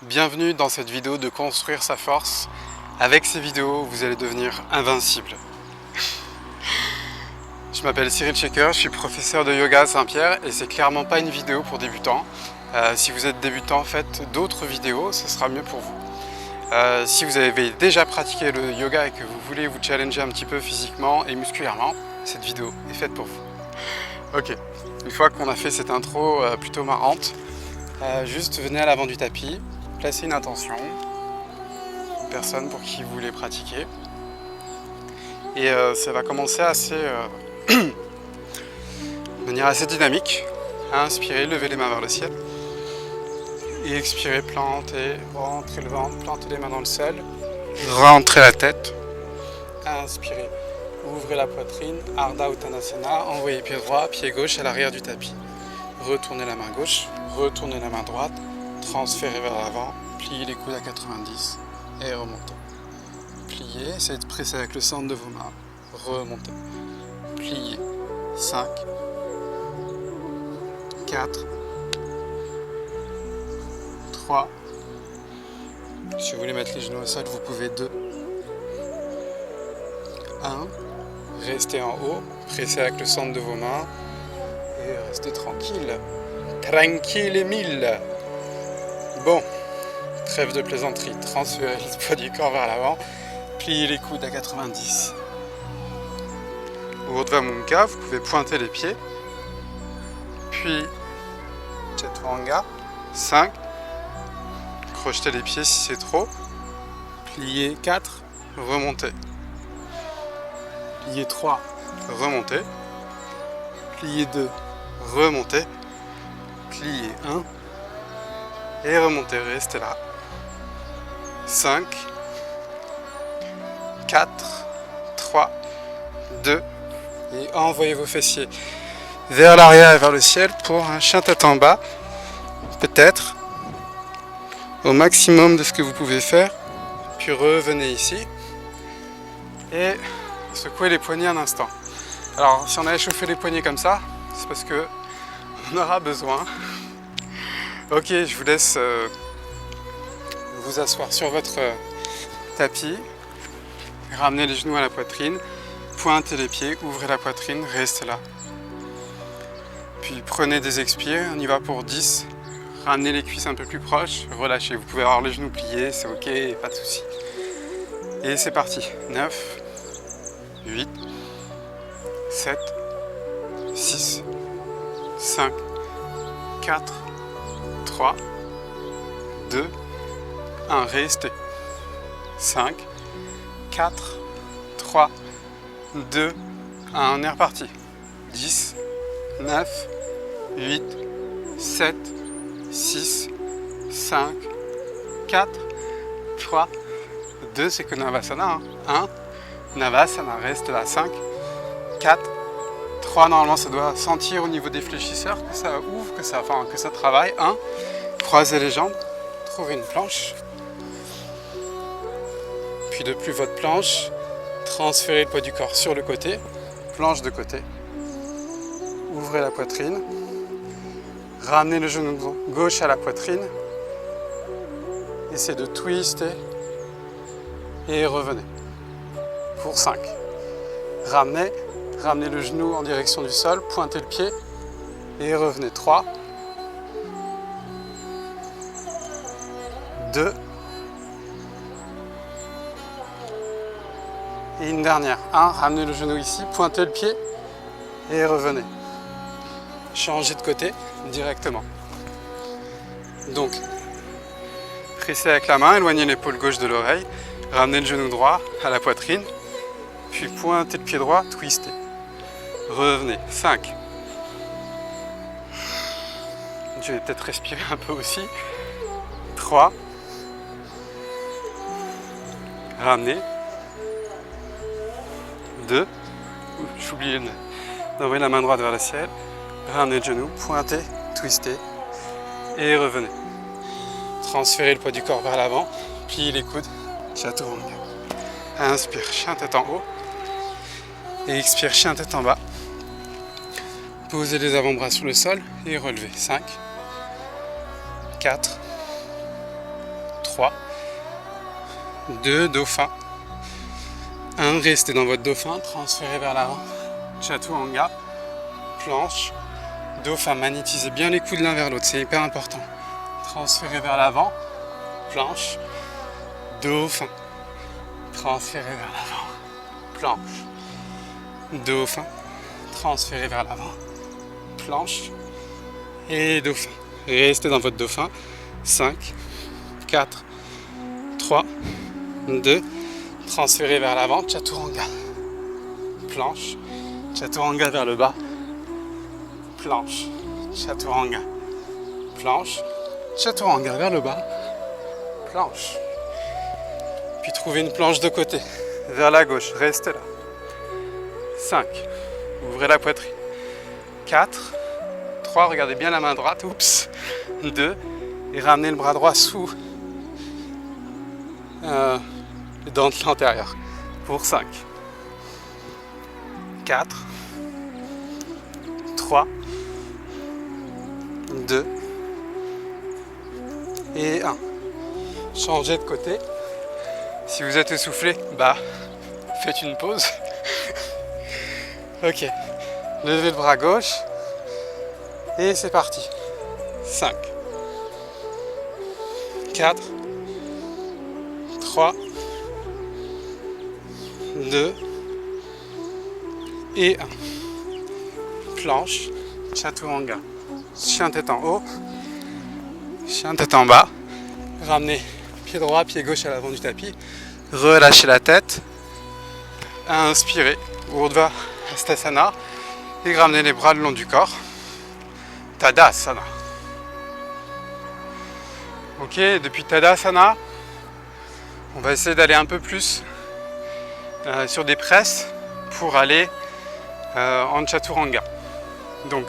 Bienvenue dans cette vidéo de construire sa force. Avec ces vidéos, vous allez devenir invincible. Je m'appelle Cyril Shaker, je suis professeur de yoga à Saint-Pierre et c'est clairement pas une vidéo pour débutants. Si vous êtes débutant, faites d'autres vidéos, ce sera mieux pour vous. Si vous avez déjà pratiqué le yoga et que vous voulez vous challenger un petit peu physiquement et musculairement, cette vidéo est faite pour vous. Ok, une fois qu'on a fait cette intro plutôt marrante, juste venez à l'avant du tapis, placez une intention, une personne pour qui vous voulez pratiquer. Et ça va commencer de manière assez dynamique. Inspirez, levez les mains vers le ciel. Et expirez, plantez, rentrez le ventre, plantez les mains dans le sol. Rentrez la tête. Inspirez, ouvrez la poitrine, Ardha Uttanasana, envoyez pied droit, pied gauche à l'arrière du tapis. Retournez la main gauche, retournez la main droite, transférez vers l'avant, pliez les coudes à 90 et remontez. Pliez, essayez de presser avec le centre de vos mains, remontez. Pliez, 5, 4, 3, si vous voulez mettre les genoux au sol, vous pouvez 2, 1, restez en haut, pressez avec le centre de vos mains et restez tranquille. Tranquille et mille. Bon, trêve de plaisanterie, transférez le poids du corps vers l'avant, pliez les coudes à 90. Urdhva Mukha, vous pouvez pointer les pieds, puis Chaturanga, 5, crochetez les pieds si c'est trop, pliez 4, remontez, pliez 3, remontez, pliez 2, remontez, pliez 1, et remontez, restez là. 5, 4, 3, 2, et envoyez vos fessiers vers l'arrière et vers le ciel pour un chien tête en bas, peut-être, au maximum de ce que vous pouvez faire, puis revenez ici, et secouez les poignets un instant. Alors, si on a échauffé les poignets comme ça, c'est parce que on aura besoin. Ok, je vous laisse vous asseoir sur votre tapis, ramenez les genoux à la poitrine, pointez les pieds, ouvrez la poitrine, restez là. Puis prenez des expires, on y va pour 10, ramenez les cuisses un peu plus proches, relâchez, vous pouvez avoir les genoux pliés, c'est ok, pas de souci. Et c'est parti, 9, 8, 7, 6, 5, 4, 3, 2, 1, restez. 5, 4, 3, 2, 1, on est reparti. 10, 9, 8, 7, 6, 5, 4, 3, 2, c'est que Navasana. 1, Navasana, reste là. 5, 4, 3, normalement ça doit sentir au niveau des fléchisseurs que ça ouvre, que ça travaille. 1, croisez les jambes, trouvez une planche. Puis depuis votre planche, transférez le poids du corps sur le côté, planche de côté. Ouvrez la poitrine, ramenez le genou gauche à la poitrine, essayez de twister et revenez pour 5. Ramenez le genou en direction du sol, pointez le pied et revenez. 3, 2, et une dernière. 1, ramenez le genou ici, pointez le pied et revenez. Changez de côté directement. Donc, pressez avec la main, éloignez l'épaule gauche de l'oreille, ramenez le genou droit à la poitrine, puis pointez le pied droit, twistez. Revenez. 5. Je vais peut-être respirer un peu aussi. 3. Ramenez. 2. J'oublie d'envoyer la main droite vers le ciel. Ramenez le genou, pointez, twistez et revenez. Transférez le poids du corps vers l'avant, pliez les coudes, Chaturanga. Inspire, chien tête en haut. Et expire, chien tête en bas. Posez les avant-bras sur le sol et relevez. 5, 4, 3, 2, dauphin. 1, restez dans votre dauphin, transférez vers l'avant. Chaturanga, planche, dauphin, magnétisez bien les coudes l'un vers l'autre, c'est hyper important. Transférez vers l'avant, planche, dauphin, transférez vers l'avant, planche, dauphin, transférez vers l'avant, planche et dauphin. Restez dans votre dauphin, 5, 4, 3, 2, transférez vers l'avant, chaturanga, planche, chaturanga vers le bas, planche, chaturanga, planche, chaturanga vers le bas, planche. Puis trouvez une planche de côté, vers la gauche, restez là. 5, ouvrez la poitrine. 4, 3, regardez bien la main droite, oups. 2, et ramenez le bras droit sous les dents de l'antérieur. Pour 5, 4, 3, 2 et 1. Changez de côté. Si vous êtes essoufflé, faites une pause. Ok, levez le bras gauche et c'est parti. 5, 4, 3, 2 et 1. Planche, chaturanga. Chien tête en haut, chien tête en bas. Ramenez pied droit, pied gauche à l'avant du tapis. Relâchez la tête. Inspirez, Urdhva Hastasana. Et ramenez les bras le long du corps. Tadasana. Ok, depuis Tadasana, on va essayer d'aller un peu plus sur des presses pour aller en Chaturanga. Donc,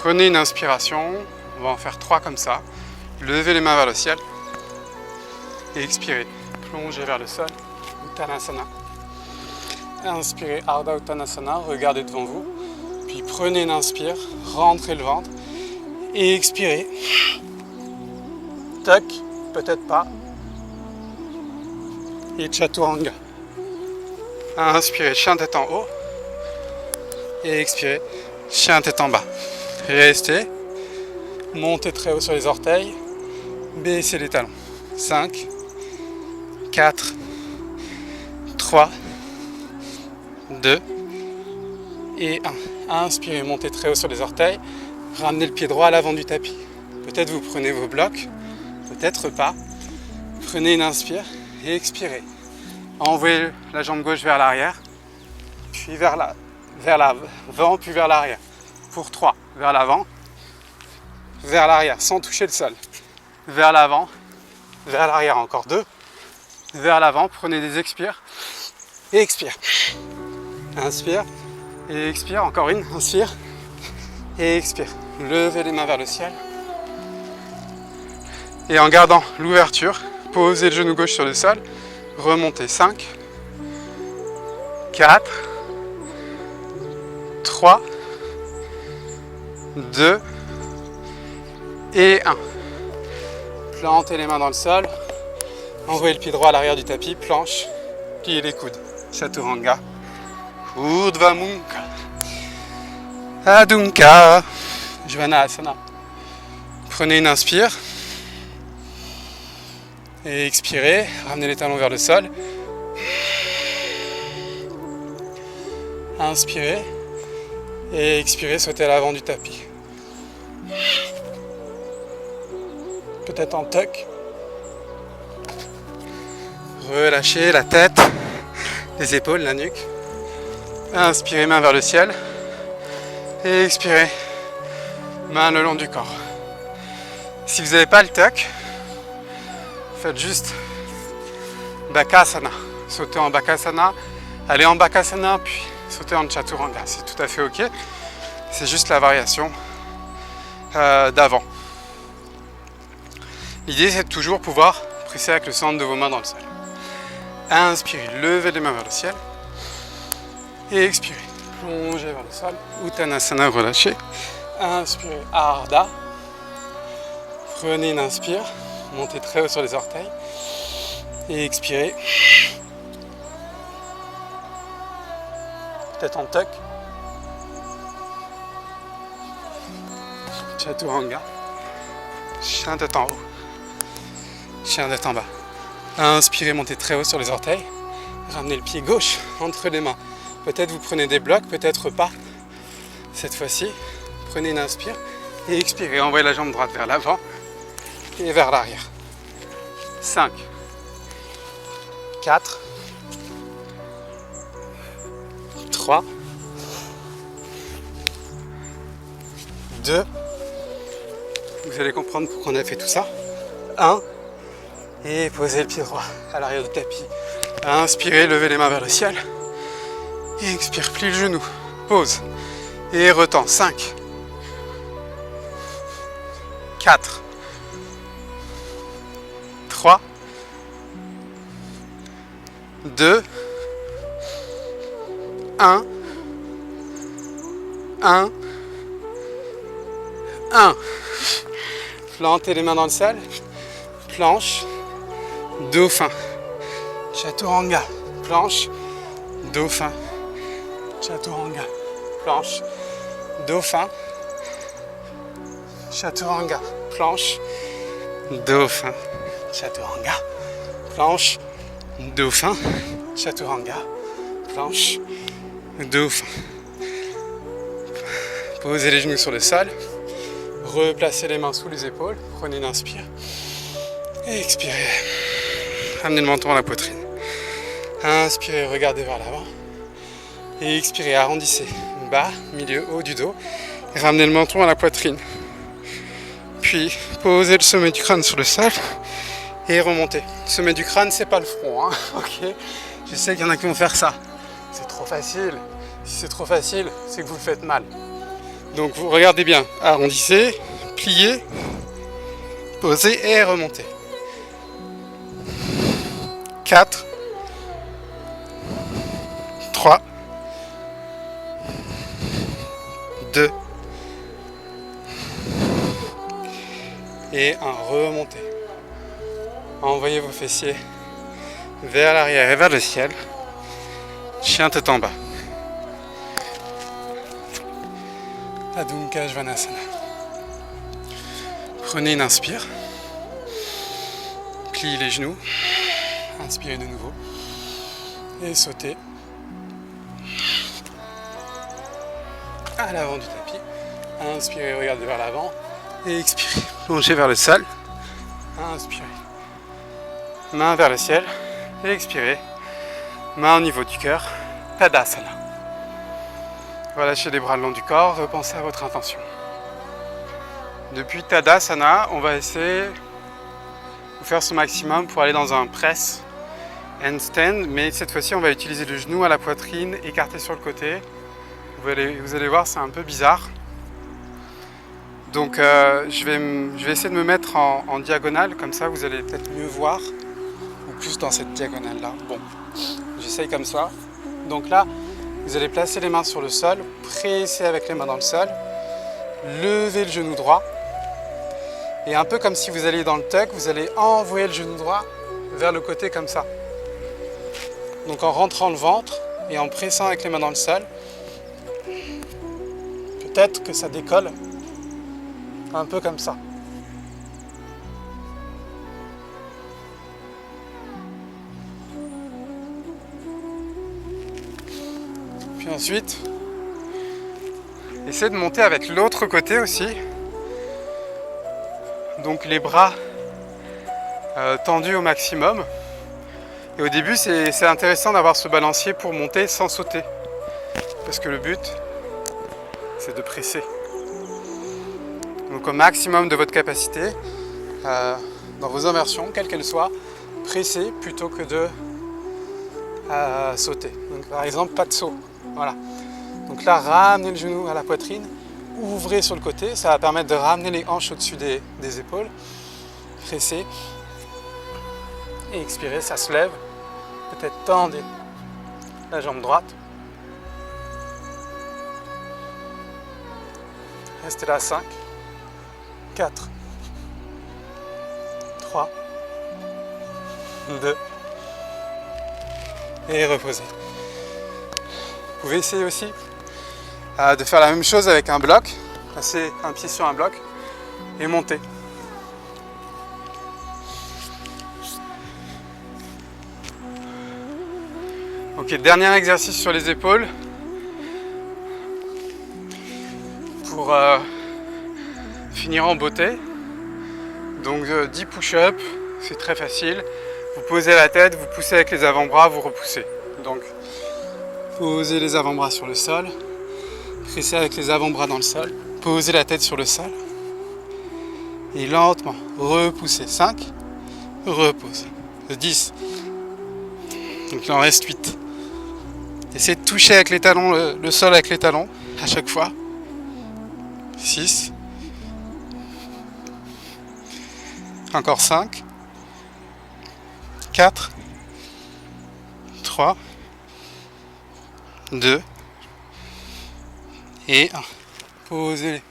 prenez une inspiration, on va en faire 3 comme ça. Levez les mains vers le ciel et expirez. Plongez vers le sol, Uttanasana. Inspirez, Ardha Uttanasana, regardez devant vous. Puis prenez une inspire, rentrez le ventre et expirez. Tac, peut-être pas. Et Chaturanga. Inspirez, chien tête en haut. Et expirez, chien tête en bas. Restez. Montez très haut sur les orteils. Baissez les talons. 5, 4, 3, 2 et 1. Inspirez, montez très haut sur les orteils. Ramenez le pied droit à l'avant du tapis. Peut-être vous prenez vos blocs, peut-être pas. Prenez une inspire et expirez. Envoyez la jambe gauche vers l'arrière, puis vers l'avant, puis vers l'arrière. Pour 3, vers l'avant, vers l'arrière, sans toucher le sol. Vers l'avant, vers l'arrière, encore 2. Vers l'avant, prenez des expires et expire. Inspire et expire, encore une, inspire et expire. Levez les mains vers le ciel. Et en gardant l'ouverture, posez le genou gauche sur le sol. Remontez 5, 4, 3, 2 et 1. Plantez les mains dans le sol. Envoyez le pied droit à l'arrière du tapis, planche, pliez les coudes. Chaturanga. Urdhva Mukha. Adho Svanasana. Prenez une inspire. Et expirez, ramenez les talons vers le sol. Inspirez. Et expirez, sautez à l'avant du tapis. Peut-être en tuck. Relâchez la tête, les épaules, la nuque. Inspirez, main vers le ciel. Et expirez, main le long du corps. Si vous n'avez pas le tuck, faites juste Bakasana. Sautez en Bakasana, allez en Bakasana, puis sautez en Chaturanga. C'est tout à fait ok. C'est juste la variation d'avant. L'idée, c'est de toujours pouvoir presser avec le centre de vos mains dans le sol. Inspirez, levez les mains vers le ciel. Et expirez, plongez vers le sol. Uttanasana, relâchez. Inspirez, Ardha. Prenez une inspire. montez très haut sur les orteils. Et expirez. Peut-être en tuck. Chaturanga. Chien tête en haut. Chien tête en bas. Inspirez, montez très haut sur les orteils. Ramenez le pied gauche entre les mains. Peut-être vous prenez des blocs, peut-être pas. Cette fois-ci, prenez une inspire et expirez. Envoyez la jambe droite vers l'avant et vers l'arrière. 5, 4, 3, 2, vous allez comprendre pourquoi on a fait tout ça. 1, et posez le pied droit à l'arrière du tapis. Inspirez, levez les mains vers le ciel. Et expire, plie le genou. Pose. Et retends. 5, 4, 3, 2, 1, 1, 1. Plantez les mains dans le sol. Planche, dauphin. Chaturanga, planche, dauphin. Chaturanga, planche, dauphin. Chaturanga, planche, dauphin. Chaturanga, planche, dauphin. Chaturanga, planche, dauphin. Posez les genoux sur le sol. Replacez les mains sous les épaules. Prenez une inspire. Et expirez. Ramenez le menton à la poitrine. Inspirez, regardez vers l'avant. Et expirez, arrondissez. Bas, milieu, haut du dos. Et ramenez le menton à la poitrine. Puis, posez le sommet du crâne sur le sol. Et remontez. Le sommet du crâne, c'est pas le front. Hein. Ok. Je sais qu'il y en a qui vont faire ça. C'est trop facile. Si c'est trop facile, c'est que vous le faites mal. Donc, vous regardez bien. Arrondissez, pliez, posez et remontez. 4, 3, 2, et 1. Remontez. Envoyez vos fessiers vers l'arrière et vers le ciel. Chien tête en bas. Adho Mukha Svanasana. Prenez une inspire. Pliez les genoux. Inspirez de nouveau. Et sautez. À l'avant du tapis. Inspirez, regardez vers l'avant. Et expirez. Plongez vers le sol. Inspirez. Main vers le ciel. Et expirez. Main au niveau du cœur. Tadasana. Relâchez les bras le long du corps. Repensez à votre intention. Depuis Tadasana, on va essayer de faire son maximum pour aller dans un press handstand, mais cette fois-ci on va utiliser le genou à la poitrine écarté sur le côté. Vous allez voir, c'est un peu bizarre. Donc je vais essayer de me mettre en diagonale, comme ça vous allez peut-être mieux voir, ou plus dans cette diagonale là. Bon, j'essaye comme ça. Donc là, vous allez placer les mains sur le sol, presser avec les mains dans le sol, lever le genou droit, et un peu comme si vous alliez dans le tuck, vous allez envoyer le genou droit vers le côté comme ça. Donc en rentrant le ventre et en pressant avec les mains dans le sol, peut-être que ça décolle un peu comme ça. Puis ensuite, essayez de monter avec l'autre côté aussi. Donc les bras tendus au maximum. Et au début, c'est intéressant d'avoir ce balancier pour monter sans sauter. Parce que le but, c'est de presser. Donc au maximum de votre capacité, dans vos inversions, quelles qu'elles soient, pressez plutôt que de sauter. Donc par exemple, pas de saut. Voilà. Donc là, ramenez le genou à la poitrine, ouvrez sur le côté, ça va permettre de ramener les hanches au-dessus des épaules. Pressez. Et expirez, ça se lève. Peut-être tendez la jambe droite. Restez là, 5, 4, 3, 2 et reposez. Vous pouvez essayer aussi de faire la même chose avec un bloc, passer un pied sur un bloc et monter. Ok, dernier exercice sur les épaules pour finir en beauté. Donc 10 push-ups, c'est très facile. Vous posez la tête, vous poussez avec les avant-bras, vous repoussez. Donc posez les avant-bras sur le sol, pressez avec les avant-bras dans le sol, posez la tête sur le sol et lentement repoussez. 5, repose. 10. Donc il en reste 8. Essayez de toucher avec les talons le sol avec les talons à chaque fois. 6. Encore 5. 4. 3. 2. Et 1. Posez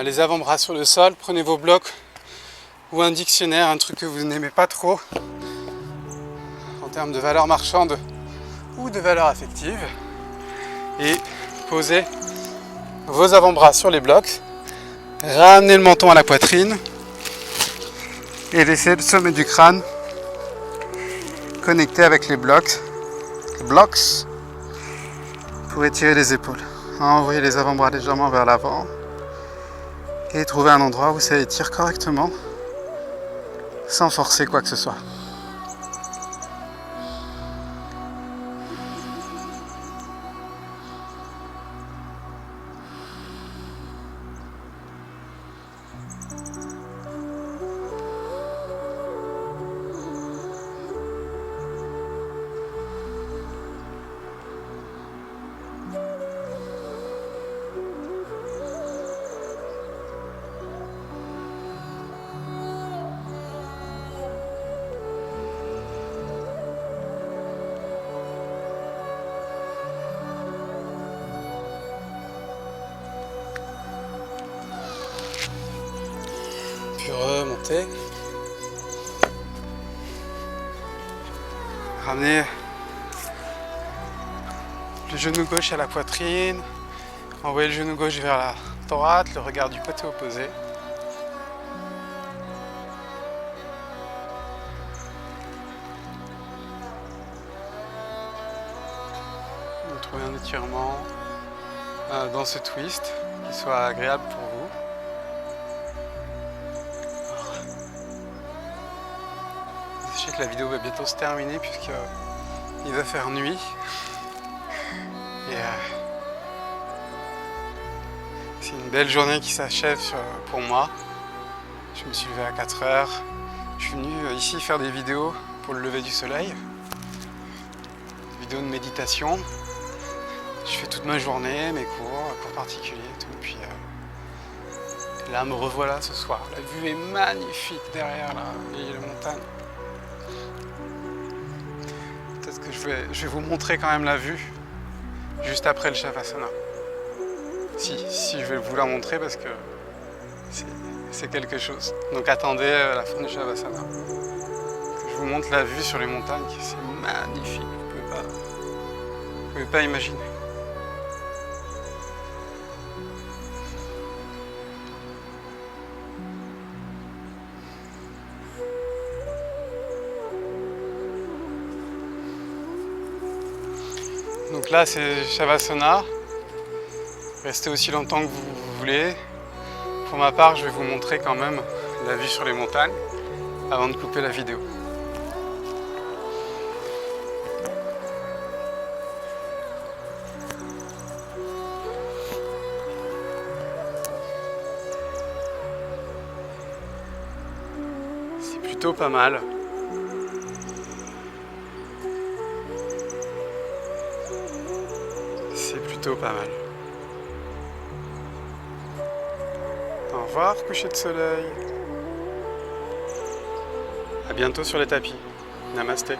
les avant-bras sur le sol. Prenez vos blocs ou un dictionnaire, un truc que vous n'aimez pas trop en termes de valeur marchande ou de valeur affective, et posez vos avant-bras sur les blocs, ramenez le menton à la poitrine et laissez le sommet du crâne connecté avec les blocs pour étirer les épaules. Envoyez les avant-bras légèrement vers l'avant et trouvez un endroit où ça étire correctement sans forcer quoi que ce soit. Puis remontez. Ramenez le genou gauche à la poitrine. Envoyez le genou gauche vers la droite, le regard du côté opposé. Vous trouvez un étirement dans ce twist qui soit agréable pour vous. Sachez que la vidéo va bientôt se terminer puisqu'il va faire nuit. Et c'est une belle journée qui s'achève pour moi. Je me suis levé à 4 heures. Je suis venu ici faire des vidéos pour le lever du soleil. Des vidéos de méditation. Je fais toute ma journée, mes cours particuliers et tout. Puis là, me revoilà ce soir. La vue est magnifique derrière là, et les montagnes. Peut-être que je vais vous montrer quand même la vue juste après le Shavasana. Si je vais vous la montrer parce que c'est quelque chose. Donc attendez la fin du Shavasana. Je vous montre la vue sur les montagnes, c'est magnifique. Vous pouvez pas imaginer. Donc là c'est Shavasana. Restez aussi longtemps que vous voulez. Pour ma part, je vais vous montrer quand même la vue sur les montagnes avant de couper la vidéo. C'est plutôt pas mal. C'est plutôt pas mal. Au revoir, coucher de soleil. À bientôt sur les tapis. Namasté.